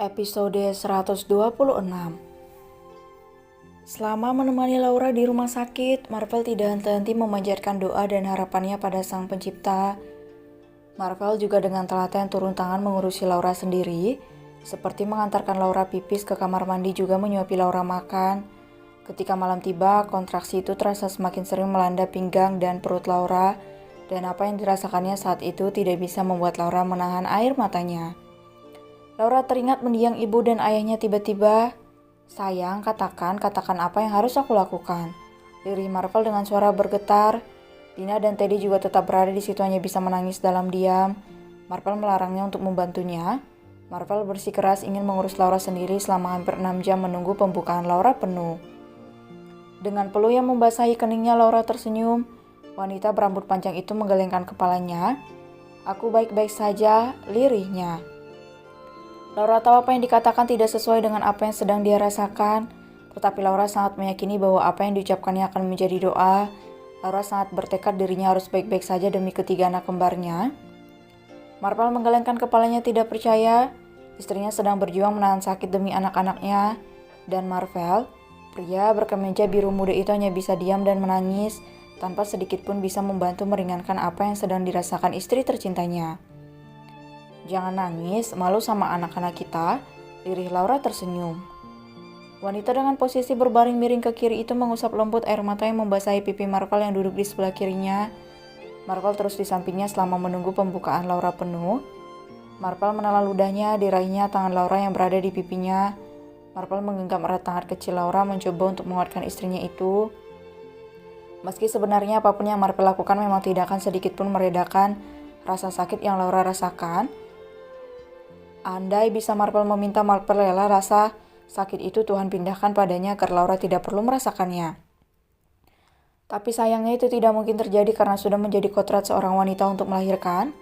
Episode 126. Selama menemani Laura di rumah sakit, Marvel tidak henti-henti memanjatkan doa dan harapannya pada Sang Pencipta. Marvel juga dengan telaten turun tangan mengurusi Laura sendiri, seperti mengantarkan Laura pipis ke kamar mandi, juga menyuapi Laura makan. Ketika malam tiba, kontraksi itu terasa semakin sering melanda pinggang dan perut Laura, dan apa yang dirasakannya saat itu tidak bisa membuat Laura menahan air matanya. Laura teringat mendiang ibu dan ayahnya tiba-tiba. "Sayang, katakan apa yang harus aku lakukan?" Lirih Marvel dengan suara bergetar. Dina dan Teddy juga tetap berada di situ, hanya bisa menangis dalam diam. Marvel melarangnya untuk membantunya. Marvel bersikeras ingin mengurus Laura sendiri selama hampir 6 jam menunggu pembukaan Laura penuh. Dengan peluh yang membasahi keningnya, Laura tersenyum. Wanita berambut panjang itu menggelengkan kepalanya. "Aku baik-baik saja," lirihnya. Laura tahu apa yang dikatakan tidak sesuai dengan apa yang sedang dia rasakan, tetapi Laura sangat meyakini bahwa apa yang diucapkannya akan menjadi doa. Laura sangat bertekad dirinya harus baik-baik saja demi ketiga anak kembarnya. Marvel menggelengkan kepalanya tidak percaya. Istrinya sedang berjuang menahan sakit demi anak-anaknya. Dan Marvel, pria berkemeja biru muda itu, hanya bisa diam dan menangis, tanpa sedikit pun bisa membantu meringankan apa yang sedang dirasakan istri tercintanya. "Jangan nangis, malu sama anak-anak kita," lirih Laura tersenyum. Wanita dengan posisi berbaring miring ke kiri itu mengusap lembut air mata yang membasahi pipi Marvel yang duduk di sebelah kirinya. Marvel terus di sampingnya selama menunggu pembukaan Laura penuh. Marvel menelan ludahnya, diraihnya tangan Laura yang berada di pipinya. Marvel menggenggam erat tangan kecil Laura, mencoba untuk menguatkan istrinya itu. Meski sebenarnya apapun yang Marvel lakukan memang tidak akan sedikit pun meredakan rasa sakit yang Laura rasakan. Andai bisa Marvel meminta, Marvel rela rasa sakit itu Tuhan pindahkan padanya agar Laura tidak perlu merasakannya. Tapi sayangnya itu tidak mungkin terjadi karena sudah menjadi kodrat seorang wanita untuk melahirkan.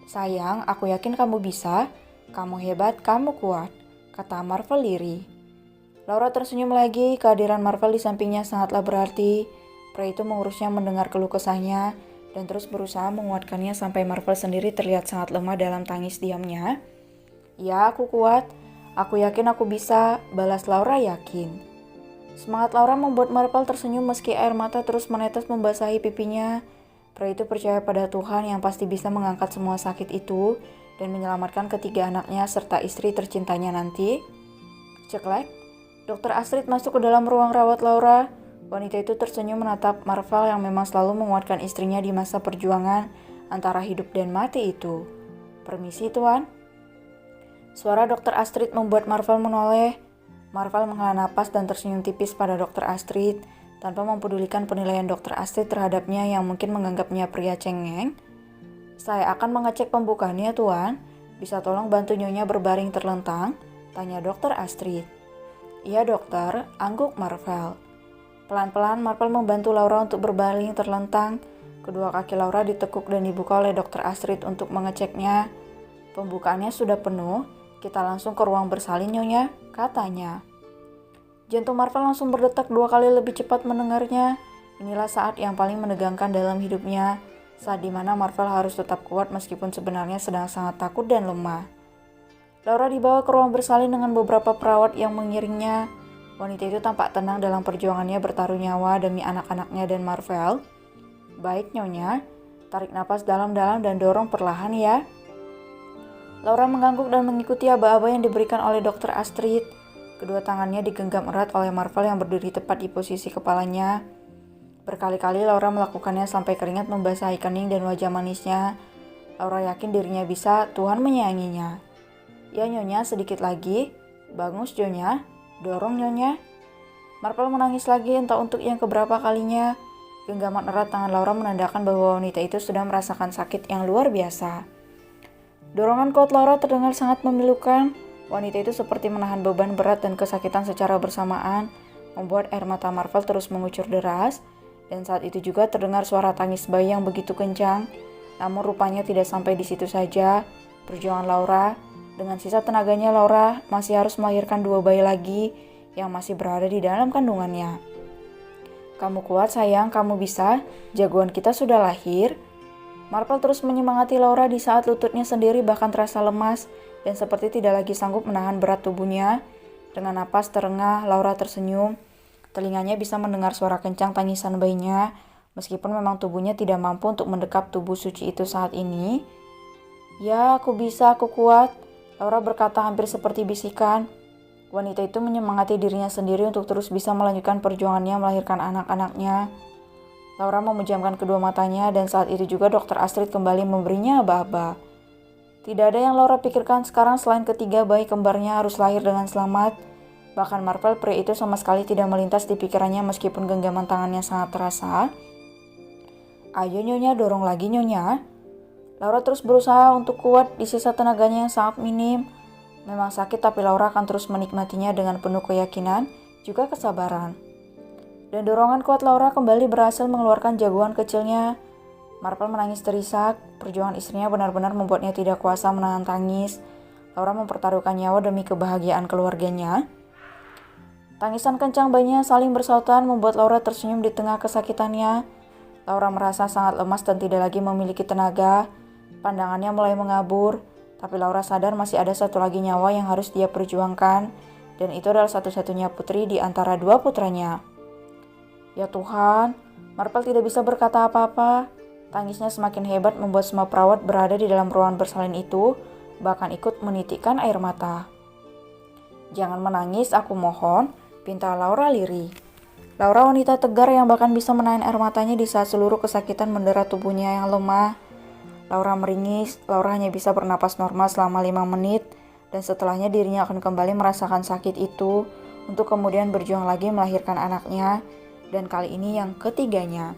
"Sayang, aku yakin kamu bisa. Kamu hebat, kamu kuat," kata Marvel lirih. Laura tersenyum lagi. Kehadiran Marvel di sampingnya sangatlah berarti. Pria itu mengurusnya mendengar keluh kesahnya dan terus berusaha menguatkannya sampai Marvel sendiri terlihat sangat lemah dalam tangis diamnya. "Ya, aku kuat. Aku yakin aku bisa," balas Laura yakin. Semangat Laura membuat Marvel tersenyum meski air mata terus menetes membasahi pipinya. Pria itu percaya pada Tuhan yang pasti bisa mengangkat semua sakit itu dan menyelamatkan ketiga anaknya serta istri tercintanya nanti. Ceklek, Dokter Astrid masuk ke dalam ruang rawat Laura. Wanita itu tersenyum menatap Marvel yang memang selalu menguatkan istrinya di masa perjuangan antara hidup dan mati itu. "Permisi, Tuan." Suara Dokter Astrid membuat Marvel menoleh. Marvel menghela napas dan tersenyum tipis pada Dokter Astrid, tanpa mempedulikan penilaian Dokter Astrid terhadapnya yang mungkin menganggapnya pria cengeng. "Saya akan mengecek pembukaannya, Tuan. Bisa tolong bantu Nyonya berbaring terlentang?" tanya Dokter Astrid. "Iya, dokter," angguk Marvel. Pelan-pelan Marvel membantu Laura untuk berbaring terlentang. Kedua kaki Laura ditekuk dan dibuka oleh Dokter Astrid untuk mengeceknya. "Pembukaannya sudah penuh. Kita langsung ke ruang bersalin, Nyonya," katanya. Jantung Marvel langsung berdetak 2 kali lebih cepat mendengarnya. Inilah saat yang paling menegangkan dalam hidupnya, saat dimana Marvel harus tetap kuat meskipun sebenarnya sedang sangat takut dan lemah. Laura dibawa ke ruang bersalin dengan beberapa perawat yang mengiringnya. Wanita itu tampak tenang dalam perjuangannya bertaruh nyawa demi anak-anaknya dan Marvel. "Baik, Nyonya. Tarik napas dalam-dalam dan dorong perlahan ya." Laura mengangguk dan mengikuti aba-aba yang diberikan oleh Dokter Astrid. Kedua tangannya digenggam erat oleh Marvel yang berdiri tepat di posisi kepalanya. Berkali-kali Laura melakukannya sampai keringat membasahi kening dan wajah manisnya. Laura yakin dirinya bisa, Tuhan menyayanginya. "Ya, Nyonya, sedikit lagi. Bagus, Nyonya. Dorong, Nyonya." Marvel menangis lagi, entah untuk yang keberapa kalinya. Genggaman erat tangan Laura menandakan bahwa wanita itu sudah merasakan sakit yang luar biasa. Dorongan kuat Laura terdengar sangat memilukan. Wanita itu seperti menahan beban berat dan kesakitan secara bersamaan, membuat air mata Marvel terus mengucur deras, dan saat itu juga terdengar suara tangis bayi yang begitu kencang. Namun rupanya tidak sampai di situ saja perjuangan Laura. Dengan sisa tenaganya, Laura masih harus melahirkan 2 bayi lagi yang masih berada di dalam kandungannya. "Kamu kuat, sayang, kamu bisa. Jagoan kita sudah lahir." Marvel terus menyemangati Laura di saat lututnya sendiri bahkan terasa lemas. dan seperti tidak lagi sanggup menahan berat tubuhnya. Dengan napas terengah, Laura tersenyum. Telinganya bisa mendengar suara kencang tangisan bayinya, meskipun memang tubuhnya tidak mampu untuk mendekap tubuh suci itu saat ini. "Ya, aku bisa, aku kuat," Laura berkata hampir seperti bisikan. Wanita itu menyemangati dirinya sendiri untuk terus bisa melanjutkan perjuangannya melahirkan anak-anaknya. Laura memejamkan kedua matanya dan saat itu juga Dokter Astrid kembali memberinya aba-aba. Tidak ada yang Laura pikirkan sekarang selain ketiga bayi kembarnya harus lahir dengan selamat. Bahkan Marvel, pria itu sama sekali tidak melintas di pikirannya meskipun genggaman tangannya sangat terasa. "Ayo Nyonya, dorong lagi Nyonya." Laura terus berusaha untuk kuat di sisa tenaganya yang sangat minim. Memang sakit tapi Laura akan terus menikmatinya dengan penuh keyakinan, juga kesabaran. Dan dorongan kuat Laura kembali berhasil mengeluarkan jagoan kecilnya. Marvel menangis terisak, perjuangan istrinya benar-benar membuatnya tidak kuasa menahan tangis. Laura mempertaruhkan nyawa demi kebahagiaan keluarganya. Tangisan kencang bayinya saling bersautan membuat Laura tersenyum di tengah kesakitannya. Laura merasa sangat lemas dan tidak lagi memiliki tenaga. Pandangannya mulai mengabur, tapi Laura sadar masih ada satu lagi nyawa yang harus dia perjuangkan, dan itu adalah satu-satunya putri di antara dua putranya. Ya Tuhan, Marvel tidak bisa berkata apa-apa. Tangisnya semakin hebat membuat semua perawat berada di dalam ruangan bersalin itu, bahkan ikut menitikkan air mata. "Jangan menangis, aku mohon," pinta Laura lirih. Laura wanita tegar yang bahkan bisa menahan air matanya di saat seluruh kesakitan mendera tubuhnya yang lemah. Laura meringis, Laura hanya bisa bernapas normal selama 5 menit, dan setelahnya dirinya akan kembali merasakan sakit itu, untuk kemudian berjuang lagi melahirkan anaknya, dan kali ini yang ketiganya.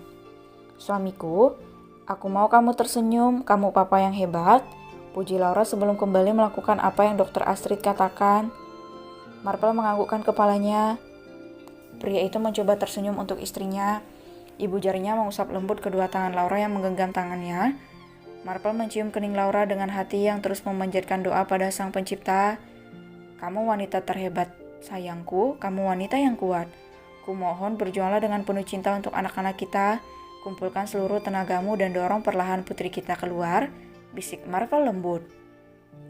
"Suamiku, aku mau kamu tersenyum, kamu papa yang hebat," puji Laura sebelum kembali melakukan apa yang Dokter Astrid katakan. Marvel menganggukkan kepalanya. Pria itu mencoba tersenyum untuk istrinya. Ibu jarinya mengusap lembut kedua tangan Laura yang menggenggam tangannya. Marvel mencium kening Laura dengan hati yang terus memanjatkan doa pada Sang Pencipta. "Kamu wanita terhebat, sayangku, kamu wanita yang kuat. Kumohon berjuanglah dengan penuh cinta untuk anak-anak kita. Kumpulkan seluruh tenagamu dan dorong perlahan putri kita keluar," bisik Marvel lembut.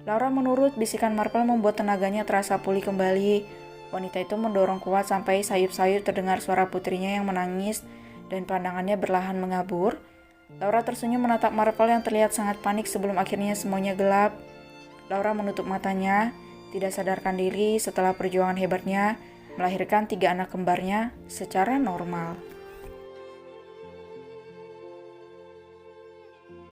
Laura menurut. Bisikan Marvel membuat tenaganya terasa pulih kembali. Wanita itu mendorong kuat sampai sayup-sayup terdengar suara putrinya yang menangis dan pandangannya berlahan mengabur. Laura tersenyum menatap Marvel yang terlihat sangat panik sebelum akhirnya semuanya gelap. Laura menutup matanya, tidak sadarkan diri setelah perjuangan hebatnya melahirkan 3 anak kembarnya secara normal.